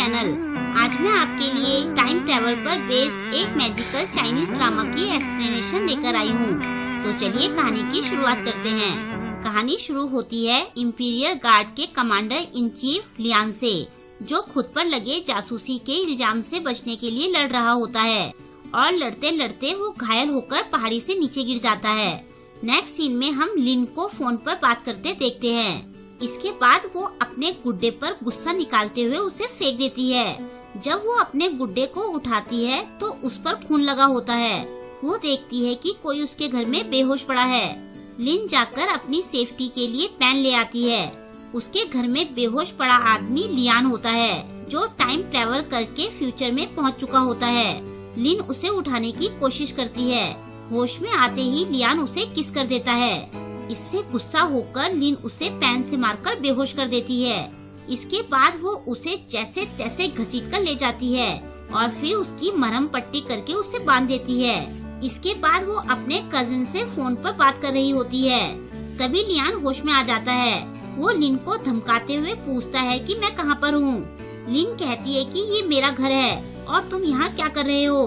Channel. आज मैं आपके लिए टाइम ट्रेवल पर बेस्ड एक मैजिकल चाइनीज ड्रामा की एक्सप्लेनेशन लेकर आई हूँ। तो चलिए कहानी की शुरुआत करते हैं। कहानी शुरू होती है इंपीरियल गार्ड के कमांडर इन चीफ लियान से, जो खुद पर लगे जासूसी के इल्जाम से बचने के लिए लड़ रहा होता है और लड़ते लड़ते वो घायल होकर पहाड़ी से नीचे गिर जाता है। नेक्स्ट सीन में हम लिन को फोन पर बात करते देखते हैं। इसके बाद वो अपने गुड्डे पर गुस्सा निकालते हुए उसे फेंक देती है। जब वो अपने गुड्डे को उठाती है तो उस पर खून लगा होता है। वो देखती है कि कोई उसके घर में बेहोश पड़ा है। लिन जाकर अपनी सेफ्टी के लिए पेन ले आती है। उसके घर में बेहोश पड़ा आदमी लियान होता है, जो टाइम ट्रेवल करके फ्यूचर में पहुंच चुका होता है। लिन उसे उठाने की कोशिश करती है। होश में आते ही लियान उसे किस कर देता है। इससे गुस्सा होकर लिन उसे पेन से मारकर बेहोश कर देती है। इसके बाद वो उसे जैसे तैसे घसीट कर ले जाती है और फिर उसकी मरहम पट्टी करके उसे बांध देती है। इसके बाद वो अपने कजिन से फोन पर बात कर रही होती है। तभी लियान होश में आ जाता है। वो लिन को धमकाते हुए पूछता है कि मैं कहाँ पर हूँ। लिन कहती है कि ये मेरा घर है और तुम यहाँ क्या कर रहे हो।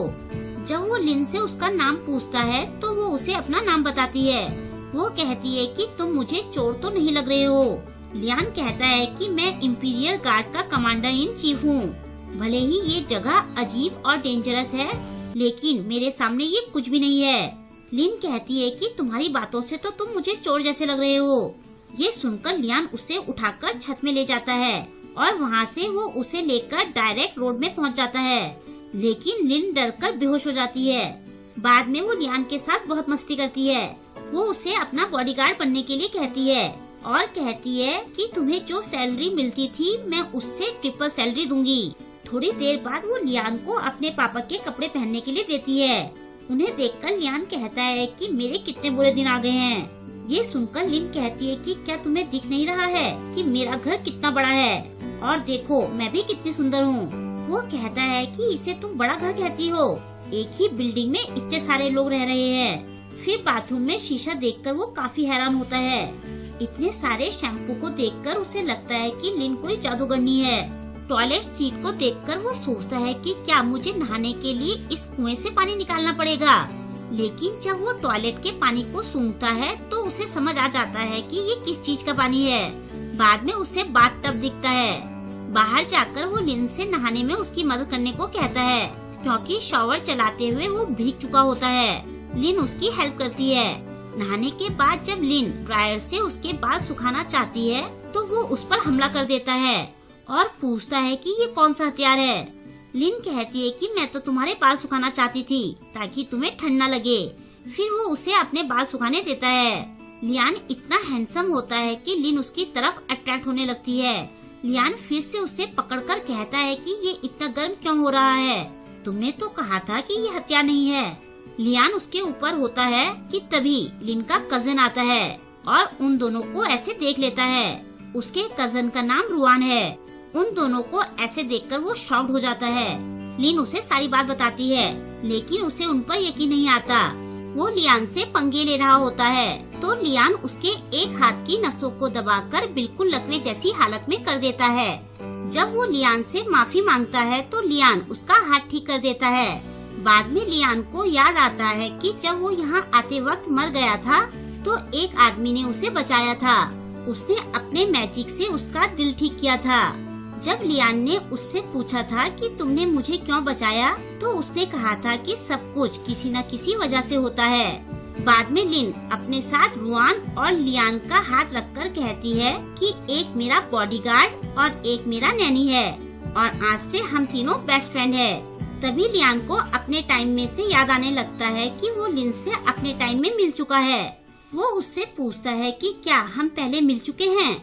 जब वो लिन से उसका नाम पूछता है तो वो उसे अपना नाम बताती है। वो कहती है कि तुम मुझे चोर तो नहीं लग रहे हो। लियान कहता है कि मैं इंपीरियल गार्ड का कमांडर इन चीफ हूँ। भले ही ये जगह अजीब और डेंजरस है, लेकिन मेरे सामने ये कुछ भी नहीं है। लिन कहती है कि तुम्हारी बातों से तो तुम मुझे चोर जैसे लग रहे हो। ये सुनकर लियान उसे उठाकर छत में ले जाता है और वहाँ से वो उसे लेकर डायरेक्ट रोड में पहुँच जाता है। लेकिन लिन डरकर बेहोश हो जाती है। बाद में वो लियान के साथ बहुत मस्ती करती है। वो उसे अपना बॉडीगार्ड बनने के लिए कहती है और कहती है कि तुम्हें जो सैलरी मिलती थी मैं उससे ट्रिपल सैलरी दूंगी। थोड़ी देर बाद वो लियान को अपने पापा के कपड़े पहनने के लिए देती है। उन्हें देखकर लियान कहता है कि मेरे कितने बुरे दिन आ गए हैं। ये सुनकर लिन कहती है कि क्या तुम्हें दिख नहीं रहा है कि मेरा घर कितना बड़ा है और देखो मैं भी कितनी सुंदर हूँ। वो कहता है कि इसे तुम बड़ा घर कहती हो, एक ही बिल्डिंग में इतने सारे लोग रह रहे हैं। फिर बाथरूम में शीशा देखकर वो काफी हैरान होता है। इतने सारे शैम्पू को देखकर उसे लगता है कि लिन कोई जादूगरनी है। टॉयलेट सीट को देखकर वो सोचता है कि क्या मुझे नहाने के लिए इस कुएं से पानी निकालना पड़ेगा। लेकिन जब वो टॉयलेट के पानी को सूंघता है तो उसे समझ आ जाता है कि ये किस चीज का पानी है। बाद में उसे बाथ टब दिखता है। बाहर जाकर वो लिन से नहाने में उसकी मदद करने को कहता है, क्योंकि शॉवर चलाते हुए वो भीग चुका होता है। लिन उसकी हेल्प करती है। नहाने के बाद जब लिन ड्रायर से उसके बाल सुखाना चाहती है तो वो उस पर हमला कर देता है और पूछता है कि ये कौन सा हथियार है। लिन कहती है कि मैं तो तुम्हारे बाल सुखाना चाहती थी ताकि तुम्हें ठंड न लगे। फिर वो उसे अपने बाल सुखाने देता है। लियान इतना हैंडसम होता है कि लिन उसकी तरफ अट्रैक्ट होने लगती है। लियान फिर से उसे पकड़कर कहता है कि ये इतना गर्म क्यों हो रहा है, तुमने तो कहा था कि ये हथियार नहीं है। लियान उसके ऊपर होता है कि तभी लिन का कजन आता है और उन दोनों को ऐसे देख लेता है। उसके कजन का नाम रुआन है। उन दोनों को ऐसे देखकर वो शॉक्ड हो जाता है। लिन उसे सारी बात बताती है, लेकिन उसे उन पर यकीन नहीं आता। वो लियान से पंगे ले रहा होता है तो लियान उसके एक हाथ की नसों को दबाकर बिल्कुल लकवे जैसी हालत में कर देता है। जब वो लियान से माफी मांगता है तो लियान उसका हाथ ठीक कर देता है। बाद में लियान को याद आता है कि जब वो यहाँ आते वक्त मर गया था तो एक आदमी ने उसे बचाया था। उसने अपने मैजिक से उसका दिल ठीक किया था। जब लियान ने उससे पूछा था कि तुमने मुझे क्यों बचाया, तो उसने कहा था कि सब कुछ किसी न किसी वजह से होता है। बाद में लिन अपने साथ रुआन और लियान का हाथ रखकर कहती है कि एक मेरा बॉडीगार्ड और एक मेरा नैनी है और आज से हम तीनों बेस्ट फ्रेंड है। तभी लियान को अपने टाइम में से याद आने लगता है कि वो लिन से अपने टाइम में मिल चुका है। वो उससे पूछता है कि क्या हम पहले मिल चुके हैं।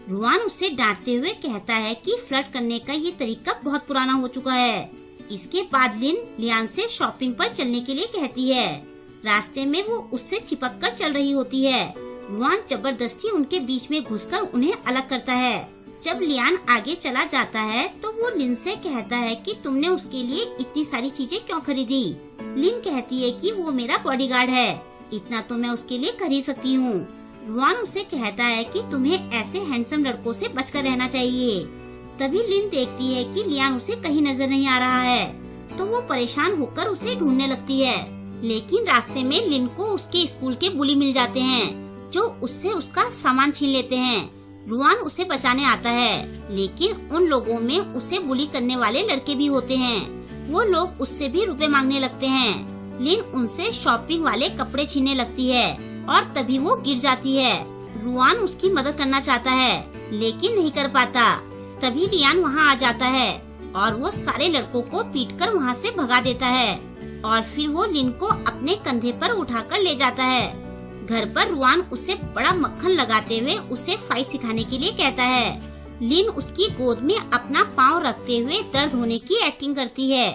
रुआन उससे डांटते हुए कहता है कि फ्लर्ट करने का ये तरीका बहुत पुराना हो चुका है। इसके बाद लिन लियान से शॉपिंग पर चलने के लिए कहती है। रास्ते में वो उससे चिपक कर चल रही होती है। रुआन जबरदस्ती उनके बीच में घुसकर उन्हें अलग करता है। जब लियान आगे चला जाता है तो वो लिन से कहता है कि तुमने उसके लिए इतनी सारी चीजें क्यों खरीदी। लिन कहती है कि वो मेरा बॉडीगार्ड है, इतना तो मैं उसके लिए खरीद सकती हूँ। रुआन उसे कहता है कि तुम्हें ऐसे हैंडसम लड़कों से बचकर रहना चाहिए। तभी लिन देखती है कि लियान उसे कहीं नजर नहीं आ रहा है, तो वो परेशान होकर उसे ढूंढने लगती है। लेकिन रास्ते में लिन को उसके स्कूल के बुली मिल जाते हैं, जो उससे उसका सामान छीन लेते हैं। रुआन उसे बचाने आता है, लेकिन उन लोगों में उसे बुली करने वाले लड़के भी होते हैं। वो लोग उससे भी रुपए मांगने लगते हैं। लिन उनसे शॉपिंग वाले कपड़े छीनने लगती है और तभी वो गिर जाती है। रुआन उसकी मदद करना चाहता है, लेकिन नहीं कर पाता। तभी लियान वहाँ आ जाता है और वो सारे लड़कों को पीटकर वहाँ से भगा देता है और फिर वो लिन को अपने कंधे पर उठाकर ले जाता है। घर पर रुआन उसे बड़ा मक्खन लगाते हुए उसे फाइट सिखाने के लिए कहता है। लिन उसकी गोद में अपना पाँव रखते हुए दर्द होने की एक्टिंग करती है।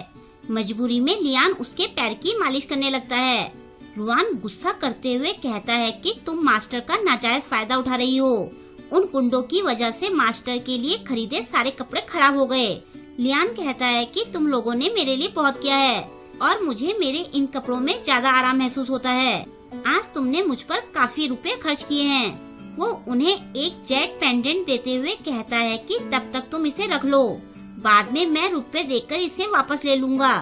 मजबूरी में लियान उसके पैर की मालिश करने लगता है। रुआन गुस्सा करते हुए कहता है कि तुम मास्टर का नाजायज फायदा उठा रही हो। उन गुंडों की वजह से मास्टर के लिए खरीदे सारे कपड़े खराब हो गए। लियान कहता है कि तुम लोगों ने मेरे लिए बहुत किया है और मुझे मेरे इन कपड़ों में ज्यादा आराम महसूस होता है। आज तुमने मुझ पर काफी रुपए खर्च किए हैं। वो उन्हें एक जेट पेंडेंट देते हुए कहता है कि तब तक तुम इसे रख लो, बाद में मैं रुपए देकर इसे वापस ले लूँगा।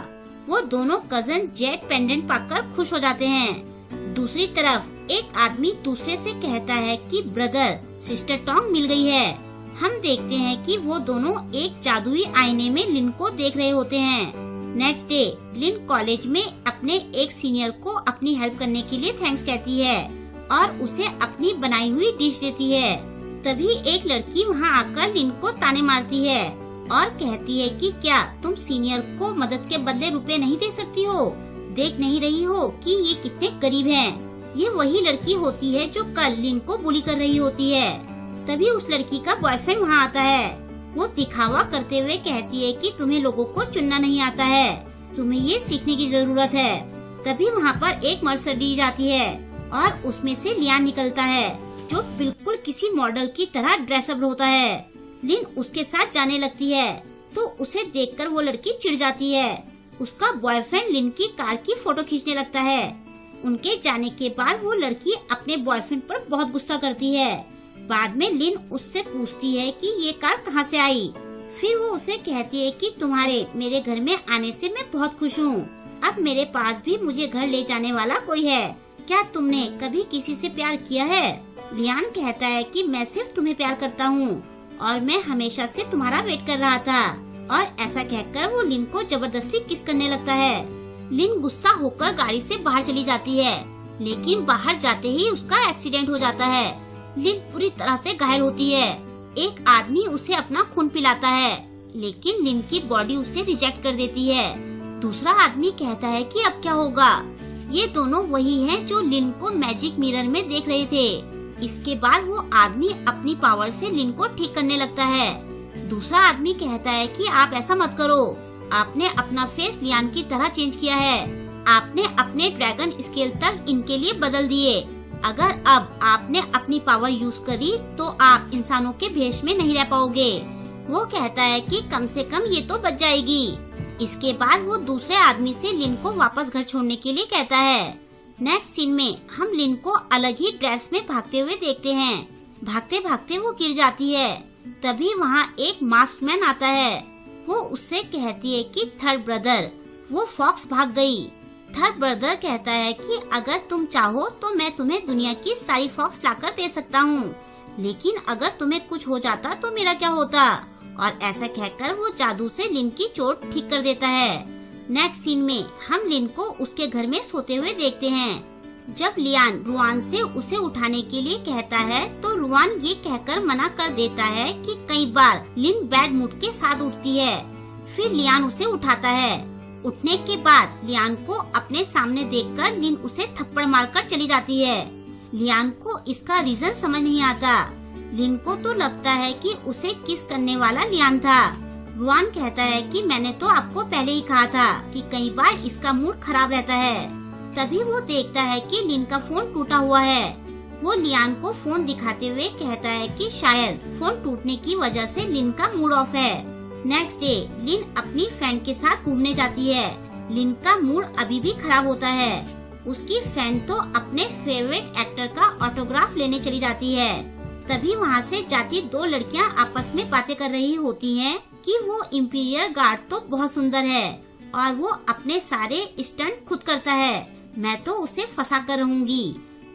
वो दोनों कजन जेट पेंडेंट पाकर खुश हो जाते हैं। दूसरी तरफ एक आदमी दूसरे से कहता है कि ब्रदर, सिस्टर टोंग मिल गई है। हम देखते हैं कि वो दोनों एक जादुई आईने में लिन को देख रहे होते हैं। नेक्स्ट डे लिन कॉलेज में अपने एक सीनियर को अपनी हेल्प करने के लिए थैंक्स कहती है और उसे अपनी बनाई हुई डिश देती है। तभी एक लड़की वहाँ आकर लिन को ताने मारती है और कहती है कि क्या तुम सीनियर को मदद के बदले रुपए नहीं दे सकती हो? देख नहीं रही हो कि ये कितने गरीब हैं? ये वही लड़की होती है जो कल लिन को बुली कर रही होती है। तभी उस लड़की का बॉयफ्रेंड वहाँ आता है। वो दिखावा करते हुए कहती है कि तुम्हें लोगों को चुनना नहीं आता है, तुम्हें ये सीखने की जरूरत है। तभी वहाँ पर एक मर्सिडीज आती है और उसमें से लियान निकलता है, जो बिल्कुल किसी मॉडल की तरह ड्रेसअप होता है। लिन उसके साथ जाने लगती है, तो उसे देखकर वो लड़की चिढ़ जाती है। उसका बॉयफ्रेंड लिन की कार की फोटो खींचने लगता है। उनके जाने के बाद वो लड़की अपने बॉयफ्रेंड पर बहुत गुस्सा करती है। बाद में लिन उससे पूछती है कि ये कार कहाँ से आई। फिर वो उसे कहती है कि तुम्हारे मेरे घर में आने से मैं बहुत खुश हूँ। अब मेरे पास भी मुझे घर ले जाने वाला कोई है। क्या तुमने कभी किसी से प्यार किया है? लियान कहता है कि मैं सिर्फ तुम्हें प्यार करता हूँ और मैं हमेशा से तुम्हारा वेट कर रहा था। और ऐसा कहकर वो लिन को जबरदस्ती किस करने लगता है। लिन गुस्सा होकर गाड़ी से बाहर चली जाती है, लेकिन बाहर जाते ही उसका एक्सीडेंट हो जाता है। लिन पूरी तरह से घायल होती है। एक आदमी उसे अपना खून पिलाता है, लेकिन लिन की बॉडी उसे रिजेक्ट कर देती है। दूसरा आदमी कहता है कि अब क्या होगा। ये दोनों वही हैं जो लिन को मैजिक मिरर में देख रहे थे। इसके बाद वो आदमी अपनी पावर से लिन को ठीक करने लगता है। दूसरा आदमी कहता है कि आप ऐसा मत करो, आपने अपना फेस लियान की तरह चेंज किया है। आपने अपने ड्रैगन स्केल तक इनके लिए बदल दिए। अगर अब आपने अपनी पावर यूज करी तो आप इंसानों के भेष में नहीं रह पाओगे। वो कहता है कि कम से कम ये तो बच जाएगी। इसके बाद वो दूसरे आदमी से लिन को वापस घर छोड़ने के लिए कहता है। नेक्स्ट सीन में हम लिन को अलग ही ड्रेस में भागते हुए देखते हैं। भागते भागते वो गिर जाती है। तभी वहाँ एक मास्क मैन आता है। वो उससे कहती है कि थर्ड ब्रदर, वो फॉक्स भाग गई। थर्ड ब्रदर कहता है कि अगर तुम चाहो तो मैं तुम्हें दुनिया की सारी फॉक्स लाकर दे सकता हूँ, लेकिन अगर तुम्हें कुछ हो जाता तो मेरा क्या होता। और ऐसा कहकर वो जादू से लिन की चोट ठीक कर देता है। नेक्स्ट सीन में हम लिन को उसके घर में सोते हुए देखते हैं। जब लियान रुआन से उसे उठाने के लिए कहता है तो रुआन ये कहकर मना कर देता है कि कई बार लिन बैड मूड के साथ उठती है। फिर लियान उसे उठाता है। उठने के बाद लियान को अपने सामने देखकर लिन उसे थप्पड़ मारकर चली जाती है। लियान को इसका रीजन समझ नहीं आता। लिन को तो लगता है कि उसे किस करने वाला लियान था। रुआन कहता है कि मैंने तो आपको पहले ही कहा था कि कई बार इसका मूड खराब रहता है। तभी वो देखता है कि लिन का फोन टूटा हुआ है। वो लियान को फोन दिखाते हुए कहता है कि शायद फोन टूटने की वजह से लिन का मूड ऑफ है। नेक्स्ट डे लिन अपनी फ्रेंड के साथ घूमने जाती है। लिन का मूड अभी भी खराब होता है। उसकी फ्रेंड तो अपने फेवरेट एक्टर का ऑटोग्राफ लेने चली जाती है। तभी वहाँ से जाती दो लड़कियाँ आपस में बातें कर रही होती हैं कि वो इंपीरियल गार्ड तो बहुत सुंदर है और वो अपने सारे स्टंट खुद करता है, मैं तो उसे फंसा कर रहूंगी।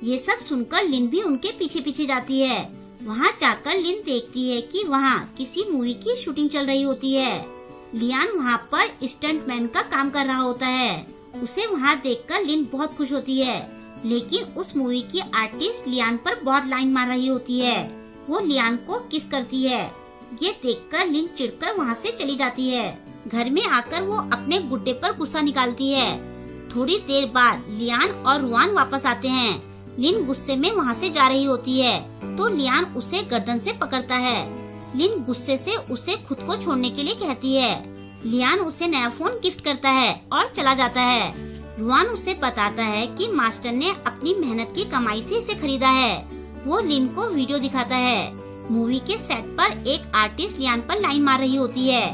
ये सब सुनकर लिन भी उनके पीछे पीछे जाती है। वहाँ जाकर लिन देखती है कि वहाँ किसी मूवी की शूटिंग चल रही होती है। लियान वहाँ पर स्टंटमैन का काम कर रहा होता है। उसे वहाँ देखकर लिन बहुत खुश होती है, लेकिन उस मूवी की आर्टिस्ट लियान पर बहुत लाइन मार रही होती है। वो लियान को किस करती है। ये देखकर लिन चिढ़कर वहाँ से चली जाती है। घर में आकर वो अपने गुड्डे पर गुस्सा निकालती है। थोड़ी देर बाद लियान और रुआन वापस आते हैं। लिन गुस्से में वहाँ से जा रही होती है तो लियान उसे गर्दन से पकड़ता है। लिन गुस्से से उसे खुद को छोड़ने के लिए कहती है। लियान उसे नया फोन गिफ्ट करता है और चला जाता है। रुआन उसे बताता है कि मास्टर ने अपनी मेहनत की कमाई से इसे खरीदा है। वो लिन को वीडियो दिखाता है। मूवी के सेट पर एक आर्टिस्ट लियान पर लाइन मार रही होती है।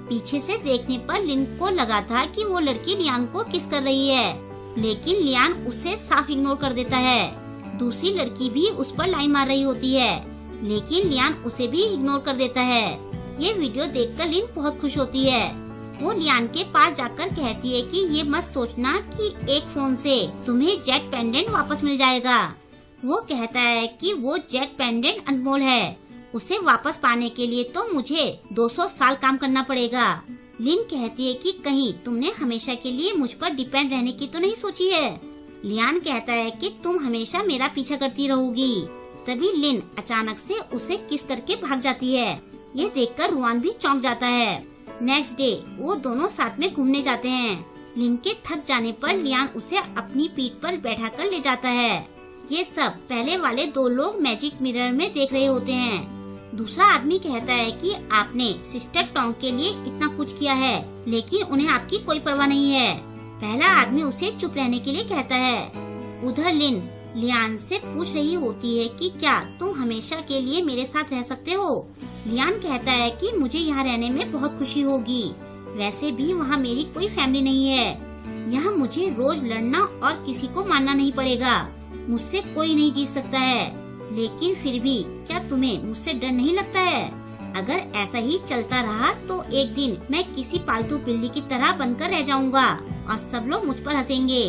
पीछे से देखने पर लिन को लगा था कि वो लड़की लियान को किस कर रही है, लेकिन लियान उसे साफ इग्नोर कर देता है। दूसरी लड़की भी उस पर लाइन मार रही होती है, लेकिन लियान उसे भी इग्नोर कर देता है। ये वीडियो देखकर लिन बहुत खुश होती है। वो लियान के पास जाकर कहती है कि ये मत सोचना कि एक फोन से तुम्हें जेट पेंडेंट वापस मिल जाएगा। वो कहता है कि वो जेट पेंडेंट अनमोल है, उसे वापस पाने के लिए तो मुझे 200 साल काम करना पड़ेगा। लिन कहती है कि कहीं तुमने हमेशा के लिए मुझ पर डिपेंड रहने की तो नहीं सोची है। लियान कहता है कि तुम हमेशा मेरा पीछा करती रहोगी। तभी लिन अचानक से उसे किस करके भाग जाती है। ये देखकर रुआन भी चौंक जाता है। नेक्स्ट डे वो दोनों साथ में घूमने जाते हैं। लिन के थक जाने पर लियान उसे अपनी पीठ पर बैठाकर ले जाता है। ये सब पहले वाले दो लोग मैजिक मिरर में देख रहे होते हैं। दूसरा आदमी कहता है कि आपने सिस्टर टोंग के लिए इतना कुछ किया है, लेकिन उन्हें आपकी कोई परवाह नहीं है। पहला आदमी उसे चुप रहने के लिए कहता है। उधर लिन लियान से पूछ रही होती है कि क्या तुम हमेशा के लिए मेरे साथ रह सकते हो। लियान कहता है कि मुझे यहाँ रहने में बहुत खुशी होगी, वैसे भी वहाँ मेरी कोई फैमिली नहीं है। यहाँ मुझे रोज लड़ना और किसी को मानना नहीं पड़ेगा, मुझसे कोई नहीं जीत सकता है। लेकिन फिर भी क्या तुम्हें मुझसे डर नहीं लगता है? अगर ऐसा ही चलता रहा तो एक दिन मैं किसी पालतू बिल्ली की तरह बनकर रह जाऊंगा और सब लोग मुझ पर हंसेंगे।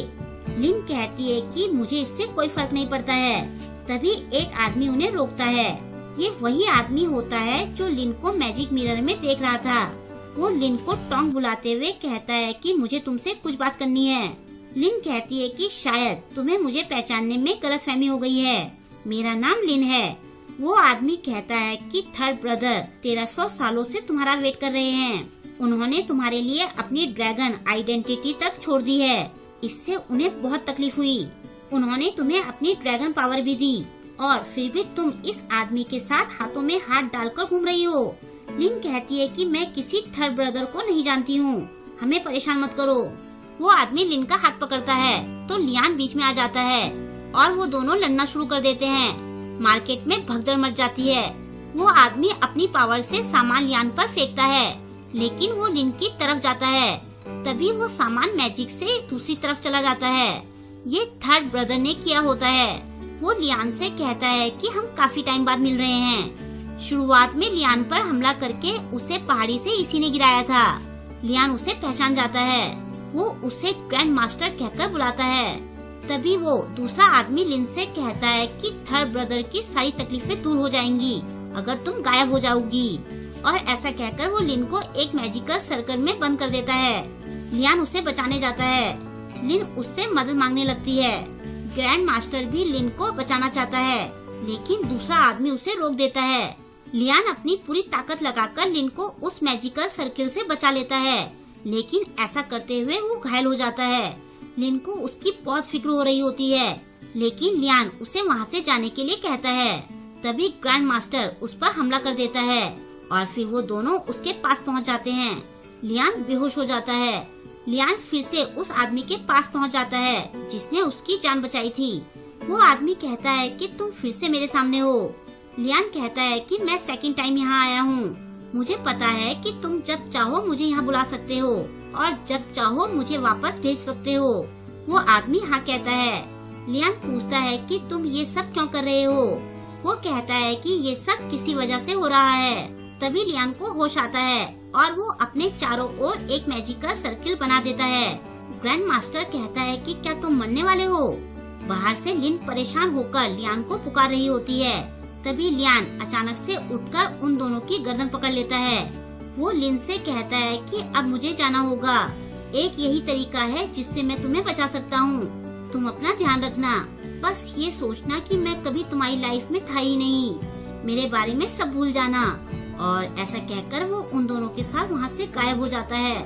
लिन कहती है कि मुझे इससे कोई फर्क नहीं पड़ता है। तभी एक आदमी उन्हें रोकता है। ये वही आदमी होता है जो लिन को मैजिक मिरर में देख रहा था। वो लिन को टोंग बुलाते हुए कहता है कि मुझे तुमसे कुछ बात करनी है। लिन कहती है कि शायद तुम्हें मुझे पहचानने में गलतफहमी हो गई है, मेरा नाम लिन है। वो आदमी कहता है कि थर्ड ब्रदर 1300 सालों से तुम्हारा वेट कर रहे हैं। उन्होंने तुम्हारे लिए अपनी ड्रैगन आइडेंटिटी तक छोड़ दी है, इससे उन्हें बहुत तकलीफ हुई। उन्होंने तुम्हें अपनी ड्रैगन पावर भी दी और फिर भी तुम इस आदमी के साथ हाथों में हाथ डालकर घूम रही हो। लिन कहती है कि मैं किसी थर्ड ब्रदर को नहीं जानती हूँ, हमें परेशान मत करो। वो आदमी लिन का हाथ पकड़ता है तो लियान बीच में आ जाता है और वो दोनों लड़ना शुरू कर देते हैं। मार्केट में भगदड़ मच जाती है। वो आदमी अपनी पावर से सामान लियान पर फेंकता है, लेकिन वो लिन की तरफ जाता है। तभी वो सामान मैजिक से दूसरी तरफ चला जाता है। ये थर्ड ब्रदर ने किया होता है। वो लियान से कहता है कि हम काफी टाइम बाद मिल रहे हैं। शुरुआत में लियान पर हमला करके उसे पहाड़ी से इसी ने गिराया था। लियान उसे पहचान जाता है। वो उसे ग्रैंड मास्टर कहकर बुलाता है। तभी वो दूसरा आदमी लिन से कहता है कि थर्ड ब्रदर की सारी तकलीफें दूर हो जाएंगी अगर तुम गायब हो जाओगी, और ऐसा कहकर वो लिन को एक मैजिकल सर्कल में बंद कर देता है। लियान उसे बचाने जाता है। लिन उससे मदद मांगने लगती है। ग्रैंड मास्टर भी लिन को बचाना चाहता है, लेकिन दूसरा आदमी उसे रोक देता है। लियान अपनी पूरी ताकत लगाकर लिन को उस मैजिकल सर्कल से बचा लेता है, लेकिन ऐसा करते हुए वो घायल हो जाता है। लिन को उसकी बहुत फिक्र हो रही होती है, लेकिन लियान उसे वहाँ से जाने के लिए कहता है। तभी ग्रैंड मास्टर उस पर हमला कर देता है और फिर वो दोनों उसके पास पहुँच जाते हैं। लियान बेहोश हो जाता है। लियान फिर से उस आदमी के पास पहुँच जाता है जिसने उसकी जान बचाई थी। वो आदमी कहता है कि तुम फिर से मेरे सामने हो। लियान कहता है कि मैं सेकंड टाइम यहाँ आया हूँ। मुझे पता है कि तुम जब चाहो मुझे यहाँ बुला सकते हो और जब चाहो मुझे वापस भेज सकते हो। वो आदमी हाँ कहता है। लियान पूछता है कि तुम ये सब क्यों कर रहे हो। वो कहता है कि ये सब किसी वजह से हो रहा है। तभी लियान को होश आता है और वो अपने चारों ओर एक मैजिकल सर्किल बना देता है। ग्रैंड मास्टर कहता है कि क्या तुम मरने वाले हो? बाहर से लिन परेशान होकर लियान को पुकार रही होती है। तभी लियान अचानक से उठकर उन दोनों की गर्दन पकड़ लेता है। वो लिन से कहता है कि अब मुझे जाना होगा। एक यही तरीका है जिससे मैं तुम्हें बचा सकता हूँ। तुम अपना ध्यान रखना। बस ये सोचना कि मैं कभी तुम्हारी लाइफ में था ही नहीं। मेरे बारे में सब भूल जाना। और ऐसा कहकर वो उन दोनों के साथ वहाँ से गायब हो जाता है।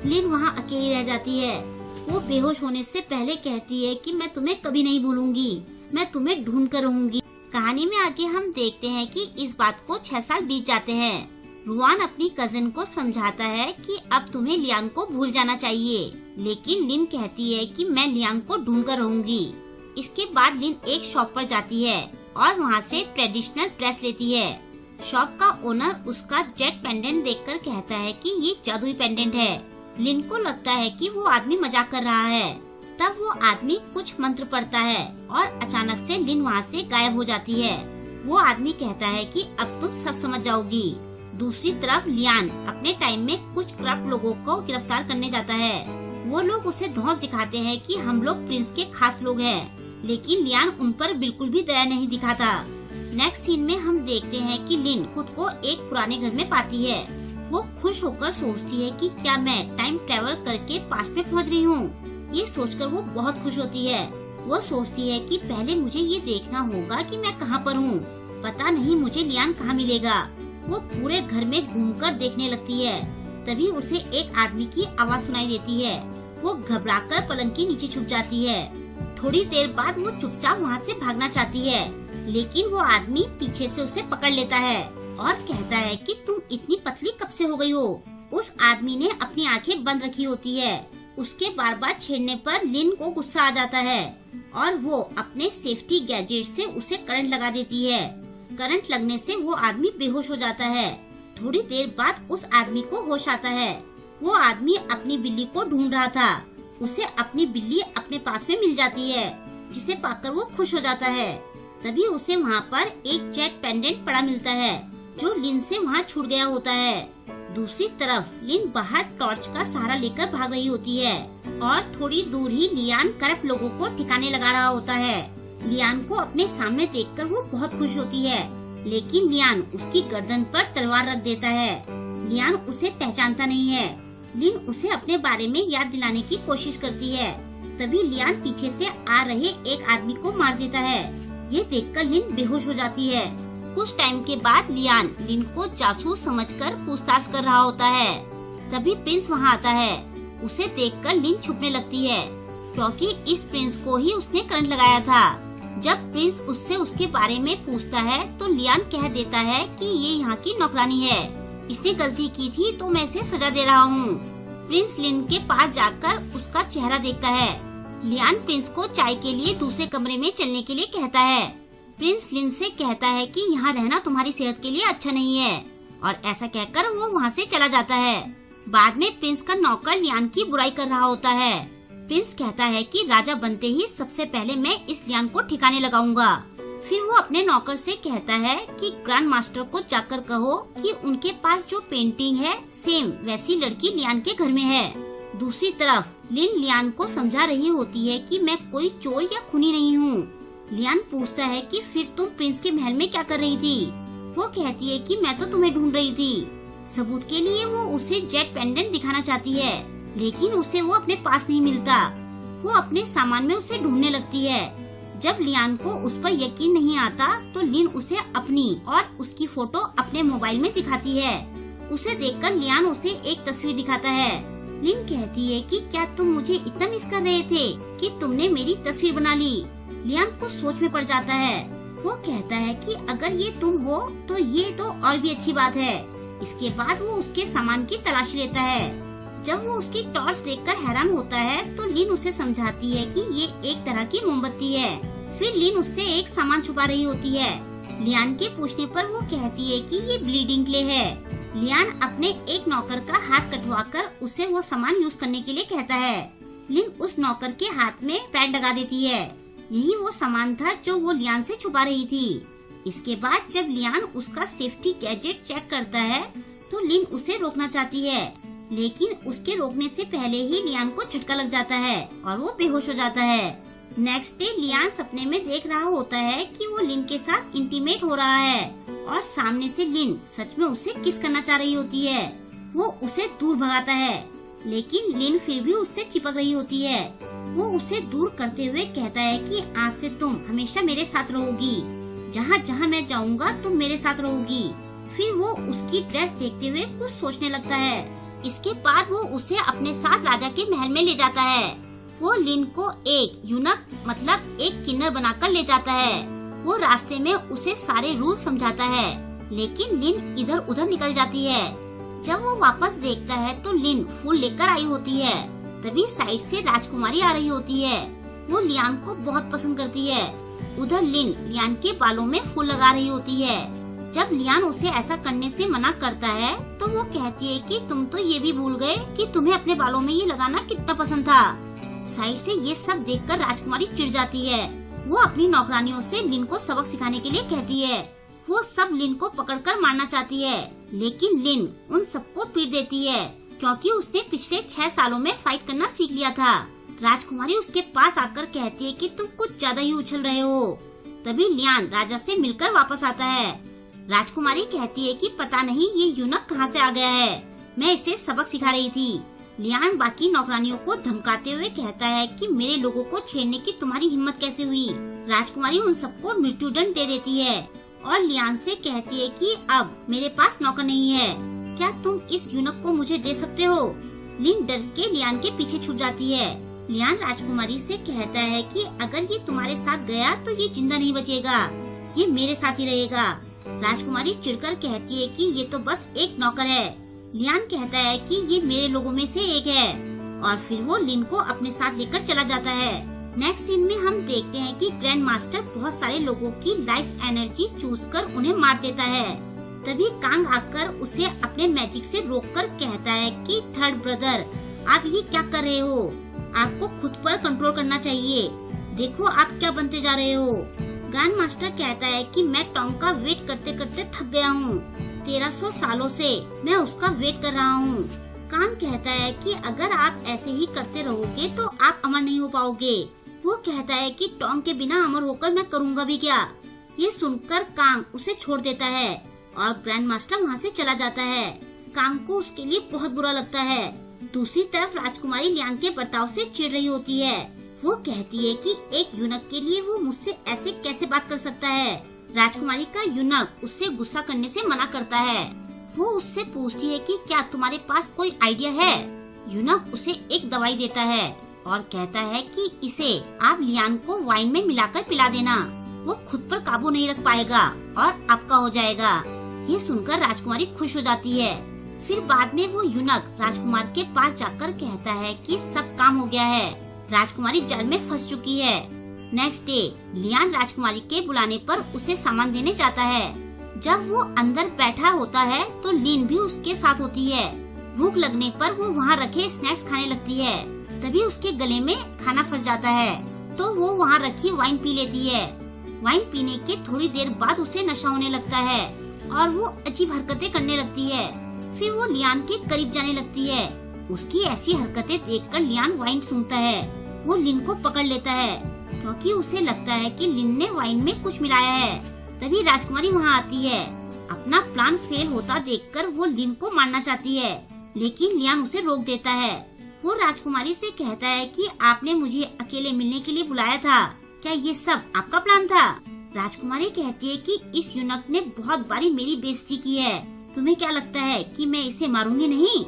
लिन वहाँ अकेली रह जाती है। वो बेहोश होने से पहले कहती है कि मैं तुम्हें कभी नहीं भूलूंगी, मैं तुम्हें ढूंढ कर रहूंगी। कहानी में आगे हम देखते हैं कि इस बात को 6 साल बीत जाते हैं। रुआन अपनी कजिन को समझाता है कि अब तुम्हें लियान को भूल जाना चाहिए, लेकिन लिन कहती है कि मैं लियान को ढूंढ कर रहूंगी। इसके बाद लिन एक शॉप पर जाती है और वहाँ से ट्रेडिशनल ड्रेस लेती है। शॉप का ओनर उसका जेट पेंडेंट देखकर कहता है कि ये जादुई पेंडेंट है। लिन को लगता है कि वो आदमी मजाक कर रहा है। तब वो आदमी कुछ मंत्र पढ़ता है और अचानक से लिन वहाँ से गायब हो जाती है। वो आदमी कहता है कि अब तुम सब समझ जाओगी। दूसरी तरफ लियान अपने टाइम में कुछ करप्ट लोगों को गिरफ्तार करने जाता है। वो लोग उसे धौंस दिखाते हैं कि हम लोग प्रिंस के खास लोग हैं, लेकिन लियान उन पर बिल्कुल भी दया नहीं दिखाता। नेक्स्ट सीन में हम देखते हैं कि लिन खुद को एक पुराने घर में पाती है। वो खुश होकर सोचती है कि क्या मैं टाइम ट्रेवल करके पास्ट में पहुंच गई हूँ। ये सोचकर वो बहुत खुश होती है। वो सोचती है कि पहले मुझे ये देखना होगा कि मैं कहाँ पर हूँ। पता नहीं मुझे लियान कहाँ मिलेगा। वो पूरे घर में घूमकर देखने लगती है। तभी उसे एक आदमी की आवाज सुनाई देती है। वो घबराकर पलंग के नीचे छुप जाती है। थोड़ी देर बाद वो चुपचाप वहाँ से भागना चाहती है, लेकिन वो आदमी पीछे से उसे पकड़ लेता है और कहता है कि तुम इतनी पतली कब से हो गई हो। उस आदमी ने अपनी आंखें बंद रखी होती है। उसके बार बार छेड़ने पर लिन को गुस्सा आ जाता है और वो अपने सेफ्टी गैजेट से उसे करंट लगा देती है। करंट लगने से वो आदमी बेहोश हो जाता है। थोड़ी देर बाद उस आदमी को होश आता है। वो आदमी अपनी बिल्ली को ढूंढ रहा था। उसे अपनी बिल्ली अपने पास में मिल जाती है, जिसे पाकर वो खुश हो जाता है। तभी उसे वहाँ पर एक जेट पेंडेंट पड़ा मिलता है, जो लिन से वहाँ छूट गया होता है। दूसरी तरफ लिन बाहर टॉर्च का सहारा लेकर भाग रही होती है और थोड़ी दूर ही लियान करप्ट लोगों को ठिकाने लगा रहा होता है। लियान को अपने सामने देखकर वो बहुत खुश होती है, लेकिन लियान उसकी गर्दन पर तलवार रख देता है। लियान उसे पहचानता नहीं है। लिन उसे अपने बारे में याद दिलाने की कोशिश करती है। तभी लियान पीछे से आ रहे एक आदमी को मार देता है। ये देखकर लिन बेहोश हो जाती है। कुछ टाइम के बाद लियान लिन को जासूस समझकर पूछताछ कर रहा होता है। तभी प्रिंस वहाँ आता है। उसे देखकर लिन छुपने लगती है, क्योंकि इस प्रिंस को ही उसने करंट लगाया था। जब प्रिंस उससे उसके बारे में पूछता है तो लियान कह देता है कि ये यहाँ की नौकरानी है, इसने गलती की थी तो मैं इसे सजा दे रहा हूँ। प्रिंस लिन के पास जाकर उसका चेहरा देखता है। लियान प्रिंस को चाय के लिए दूसरे कमरे में चलने के लिए कहता है। प्रिंस लिन से कहता है कि यहाँ रहना तुम्हारी सेहत के लिए अच्छा नहीं है, और ऐसा कहकर वो वहाँ से चला जाता है। बाद में प्रिंस का नौकर लियान की बुराई कर रहा होता है। प्रिंस कहता है कि राजा बनते ही सबसे पहले मैं इस लियान को ठिकाने लगाऊंगा। फिर वो अपने नौकर से कहता है कि ग्रैंड मास्टर को जाकर कहो कि उनके पास जो पेंटिंग है सेम वैसी लड़की लियान के घर में है। दूसरी तरफ लिन लियान को समझा रही होती है कि मैं कोई चोर या खूनी नहीं हूँ। लियान पूछता है कि फिर तुम प्रिंस के महल में क्या कर रही थी? वो कहती है कि मैं तो तुम्हें ढूंढ रही थी। सबूत के लिए वो उसे जेट पेंडेंट दिखाना चाहती है, लेकिन उसे वो अपने पास नहीं मिलता। वो अपने सामान में उसे ढूंढने लगती है। जब लियान को उस पर यकीन नहीं आता तो लिन उसे अपनी और उसकी फोटो अपने मोबाइल में दिखाती है। उसे देखकर लियान उसे एक तस्वीर दिखाता है। लिन कहती है कि क्या तुम मुझे इतना मिस कर रहे थे कि तुमने मेरी तस्वीर बना ली? लियान को सोच में पड़ जाता है। वो कहता है कि अगर ये तुम हो तो ये तो और भी अच्छी बात है। इसके बाद वो उसके सामान की तलाशी लेता है। जब वो उसकी टॉर्च देखकर हैरान होता है तो लिन उसे समझाती है कि ये एक तरह की मोमबत्ती है। फिर लिन उससे एक सामान छुपा रही होती है। लियान के पूछने पर वो कहती है कि ये ब्लीडिंग क्ले है। लियान अपने एक नौकर का हाथ कटवाकर उसे वो सामान यूज करने के लिए कहता है। लिन उस नौकर के हाथ में पैड लगा देती है। यही वो सामान था जो वो लियान से छुपा रही थी। इसके बाद जब लियान उसका सेफ्टी गैजेट चेक करता है तो लिन उसे रोकना चाहती है, लेकिन उसके रोकने से पहले ही लियान को झटका लग जाता है और वो बेहोश हो जाता है। नेक्स्ट डे लियान सपने में देख रहा होता है कि वो लिन के साथ इंटीमेट हो रहा है और सामने से लिन सच में उसे किस करना चाह रही होती है। वो उसे दूर भगाता है, लेकिन लिन फिर भी उससे चिपक रही होती है। वो उसे दूर करते हुए कहता है कि आज से तुम हमेशा मेरे साथ रहोगी, जहाँ जहाँ मैं जाऊँगा तुम मेरे साथ रहोगी। फिर वो उसकी ड्रेस देखते हुए कुछ सोचने लगता है। इसके बाद वो उसे अपने साथ राजा के महल में ले जाता है। वो लिन को एक यूनक मतलब एक किन्नर बनाकर ले जाता है। वो रास्ते में उसे सारे रूल समझाता है, लेकिन लिन इधर उधर निकल जाती है। जब वो वापस देखता है तो लिन फूल लेकर आई होती है। तभी साइड से राजकुमारी आ रही होती है। वो लियान को बहुत पसंद करती है। उधर लिन लियान के बालों में फूल लगा रही होती है। जब लियान उसे ऐसा करने से मना करता है तो वो कहती है कि तुम तो ये भी भूल गए कि तुम्हें अपने बालों में ये लगाना कितना पसंद था। साइड से ये सब देखकर राजकुमारी चिढ़ जाती है। वो अपनी नौकरानियों से लिन को सबक सिखाने के लिए कहती है। वो सब लिन को पकड़कर मारना चाहती है, लेकिन लिन उन सबको पीट देती है क्योंकि उसने पिछले 6 सालों में फाइट करना सीख लिया था। राजकुमारी उसके पास आकर कहती है कि तुम कुछ ज्यादा ही उछल रहे हो। तभी लियान राजा से मिलकर वापस आता है। राजकुमारी कहती है कि पता नहीं ये यूनक कहाँ से आ गया है, मैं इसे सबक सिखा रही थी। लियान बाकी नौकरानियों को धमकाते हुए कहता है कि मेरे लोगों को छेड़ने की तुम्हारी हिम्मत कैसे हुई। राजकुमारी उन सबको मृत्युदंड दे देती है और लियान से कहती है कि अब मेरे पास नौकर नहीं है, क्या तुम इस यूनक को मुझे दे सकते हो। लिन डर के लियान के पीछे छुप जाती है। लियान राजकुमारी से कहता है कि अगर ये तुम्हारे साथ गया तो ये जिंदा नहीं बचेगा, ये मेरे साथ ही रहेगा। राजकुमारी चिढ़कर कहती है कि ये तो बस एक नौकर है। लियान कहता है कि ये मेरे लोगों में से एक है और फिर वो लिन को अपने साथ लेकर चला जाता है। नेक्स्ट सीन में हम देखते हैं कि ग्रैंड मास्टर बहुत सारे लोगों की लाइफ एनर्जी चूस कर उन्हें मार देता है। तभी कांग आकर उसे अपने मैजिक से रोककर कहता है कि थर्ड ब्रदर, आप ये क्या कर रहे हो, आपको खुद पर कंट्रोल करना चाहिए, देखो आप क्या बनते जा रहे हो। ग्रैंड मास्टर कहता है कि मैं टॉम का वेट करते करते थक गया हूँ, 1300 सालों से मैं उसका वेट कर रहा हूँ। कांग कहता है कि अगर आप ऐसे ही करते रहोगे तो आप अमर नहीं हो पाओगे। वो कहता है कि टॉम के बिना अमर होकर मैं करूँगा भी क्या। ये सुनकर कांग उसे छोड़ देता है और ग्रैंड मास्टर वहाँ से चला जाता है। कांग को उसके लिए बहुत बुरा लगता है। दूसरी तरफ राजकुमारी लियांग के बर्ताव से चिढ़ रही होती है। वो कहती है कि एक यूनक के लिए वो मुझसे ऐसे कैसे बात कर सकता है। राजकुमारी का यूनक उससे गुस्सा करने से मना करता है। वो उससे पूछती है कि क्या तुम्हारे पास कोई आइडिया है। यूनक उसे एक दवाई देता है और कहता है कि इसे आप लियान को वाइन में मिलाकर पिला देना, वो खुद पर काबू नहीं रख पाएगा और आपका हो जाएगा। ये सुनकर राजकुमारी खुश हो जाती है। फिर बाद में वो यूनक राजकुमार के पास जाकर कहता है कि सब काम हो गया है, राजकुमारी जाल में फंस चुकी है। नेक्स्ट डे लियान राजकुमारी के बुलाने पर उसे सामान देने जाता है। जब वो अंदर बैठा होता है तो लिन भी उसके साथ होती है। भूख लगने पर वो वहाँ रखे स्नैक्स खाने लगती है। तभी उसके गले में खाना फंस जाता है तो वो वहाँ रखी वाइन पी लेती है। वाइन पीने के थोड़ी देर बाद उसे नशा होने लगता है और वो अजीब हरकतें करने लगती है। फिर वो लियान के करीब जाने लगती है। उसकी ऐसी हरकतें देखकर लियान वाइन सूंघता है। वो लिन को पकड़ लेता है क्योंकि उसे लगता है कि लिन ने वाइन में कुछ मिलाया है। तभी राजकुमारी वहाँ आती है। अपना प्लान फेल होता देखकर वो लिन को मारना चाहती है, लेकिन लियान उसे रोक देता है। वो राजकुमारी से कहता है कि आपने मुझे अकेले मिलने के लिए बुलाया था, क्या ये सब आपका प्लान था। राजकुमारी कहती है कि इस यूनक ने बहुत बारी मेरी बेइज्जती की है, तुम्हें क्या लगता है कि मैं इसे मारूंगी नहीं।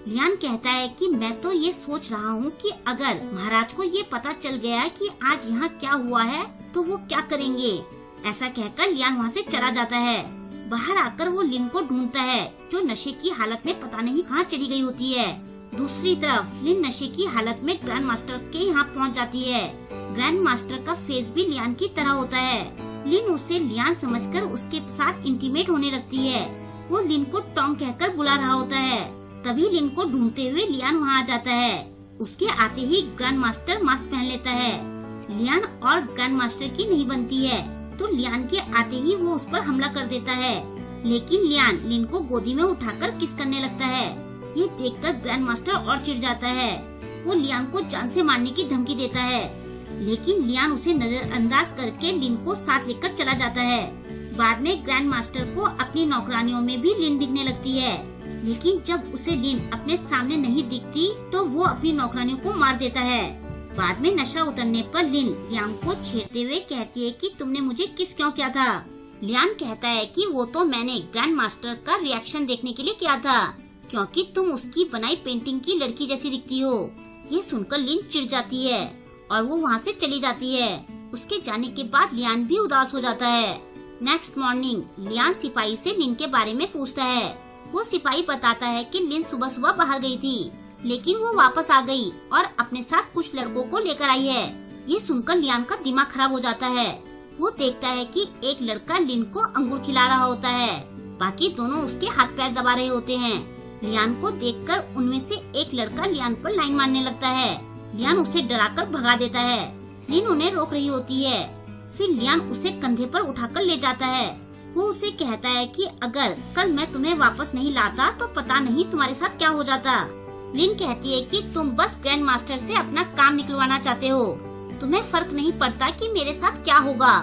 लियान कहता है कि मैं तो ये सोच रहा हूँ कि अगर महाराज को ये पता चल गया कि आज यहाँ क्या हुआ है तो वो क्या करेंगे। ऐसा कहकर लियान वहाँ से चला जाता है। बाहर आकर वो लिन को ढूंढता है जो नशे की हालत में पता नहीं कहाँ चली गई होती है। दूसरी तरफ लिन नशे की हालत में ग्रैंड मास्टर के यहाँ पहुँच जाती है। ग्रैंड मास्टर का फेस भी लियान की तरह होता है। लिन उसे लियान समझकर उसके साथ इंटीमेट होने लगती है। वो लिन को टॉम कहकर बुला रहा होता है। तभी लिन को ढूंढते हुए लियान वहाँ आ जाता है। उसके आते ही ग्रैंड मास्टर मास्क पहन लेता है। लियान और ग्रैंड मास्टर की नहीं बनती है। तो लियान के आते ही वो उस पर हमला कर देता है, लेकिन लियान लिन को गोदी में उठाकर किस करने लगता है। ये देखकर ग्रैंड मास्टर और चिढ़ जाता है। वो लियान को जान से मारने की धमकी देता है, लेकिन लियान उसे नजरअंदाज करके लिन को साथ लेकर चला जाता है। बाद में ग्रैंड मास्टर को अपनी नौकरानियों में भी लिन दिखने लगती है, लेकिन जब उसे लिन अपने सामने नहीं दिखती तो वो अपनी नौकरानियों को मार देता है। बाद में नशा उतरने पर लिन लियान को छेड़ते हुए कहती है कि तुमने मुझे किस क्यों किया था। लियान कहता है कि वो तो मैंने ग्रैंड मास्टर का रिएक्शन देखने के लिए किया था, क्योंकि तुम उसकी बनाई पेंटिंग की लड़की जैसी दिखती हो। ये सुनकर लिन चिढ़ जाती है और वो वहाँ से चली जाती है। उसके जाने के बाद लियान भी उदास हो जाता है। नेक्स्ट मॉर्निंग लियान सिपाही से लिन के बारे में पूछता है। वो सिपाही बताता है कि लिन सुबह सुबह बाहर गई थी, लेकिन वो वापस आ गई और अपने साथ कुछ लड़कों को लेकर आई है। ये सुनकर लियान का दिमाग खराब हो जाता है। वो देखता है कि एक लड़का लिन को अंगूर खिला रहा होता है, बाकी दोनों उसके हाथ पैर दबा रहे होते हैं। लियान को देखकर उनमें से एक लड़का लियान पर लाइन मारने लगता है। लियान उसे डराकर भगा देता है। लिन उन्हें रोक रही होती है। फिर लियान उसे कंधे पर उठाकर ले जाता है। वो उसे कहता है कि अगर कल मैं तुम्हें वापस नहीं लाता तो पता नहीं तुम्हारे साथ क्या हो जाता। लिन कहती है कि तुम बस ग्रैंड मास्टर से अपना काम निकलवाना चाहते हो, तुम्हें फर्क नहीं पड़ता कि मेरे साथ क्या होगा।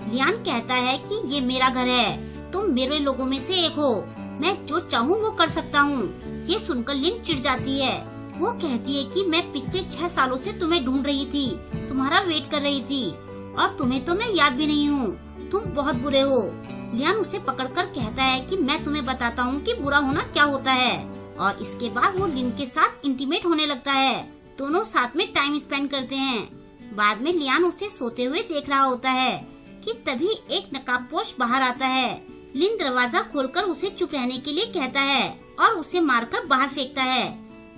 लियान कहता है कि ये मेरा घर है, तुम मेरे लोगों में से एक हो, मैं जो चाहूँ वो कर सकता हूँ। ये सुनकर लिन चिढ़ जाती है। वो कहती है कि मैं पिछले 6 सालों से तुम्हें ढूंढ रही थी, तुम्हारा वेट कर रही थी, और तुम्हें तो मैं याद भी नहीं हूँ, तुम बहुत बुरे हो। लियान उसे पकड़कर कहता है कि मैं तुम्हें बताता हूँ कि बुरा होना क्या होता है, और इसके बाद वो लिन के साथ इंटीमेट होने लगता है। दोनों साथ में टाइम स्पेंड करते हैं। बाद में लियान उसे सोते हुए देख रहा होता है कि तभी एक नकाबपोश बाहर आता है। लिन दरवाजा खोलकर उसे चुप रहने के लिए कहता है और उसे मारकर बाहर फेंकता है।